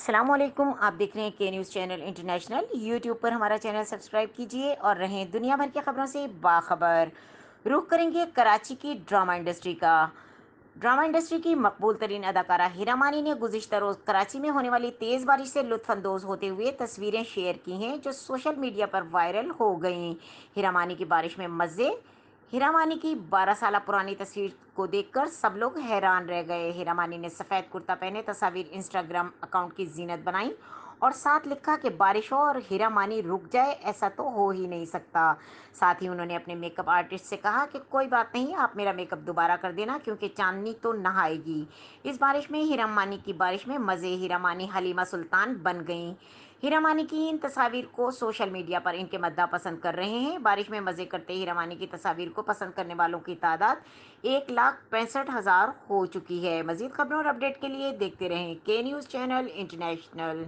अस्सलाम वालेकुम। आप देख रहे हैं के न्यूज़ चैनल इंटरनेशनल। यूट्यूब पर हमारा चैनल सब्सक्राइब कीजिए और रहें दुनिया भर की खबरों से बाखबर। रुख करेंगे कराची की ड्रामा इंडस्ट्री का। ड्रामा इंडस्ट्री की मकबूल तरीन अदाकारा हीरा मानी ने गुज़िश्ता रोज़ कराची में होने वाली तेज़ बारिश से लुत्फ़अंदोज़ होते हुए तस्वीरें शेयर की हैं जो सोशल मीडिया पर वायरल हो गईं। हीरा मानी की बारिश में मज़े। हीरा मानी की 12 साल पुरानी तस्वीर को देखकर सब लोग हैरान रह गए। हीरा मानी ने सफ़ेद कुर्ता पहने तस्वीर इंस्टाग्राम अकाउंट की जीनत बनाई और साथ लिखा कि बारिश हो और हीरा मानी रुक जाए, ऐसा तो हो ही नहीं सकता। साथ ही उन्होंने अपने मेकअप आर्टिस्ट से कहा कि कोई बात नहीं, आप मेरा मेकअप दोबारा कर देना क्योंकि चांदनी तो नहाएगी। इस बारिश में हीरा मानी की बारिश में मज़े। हीरा मानी हलीमा सुल्तान बन गईं। हीरा मानी की इन तस्वीर को सोशल मीडिया पर इनके मद्दाह पसंद कर रहे हैं। बारिश में मज़े करते हीरा मानी की तस्वीर को पसंद करने वालों की तादाद 1,65,000 हो चुकी है। मज़ीद खबरों और अपडेट के लिए देखते रहें के न्यूज़ चैनल इंटरनेशनल।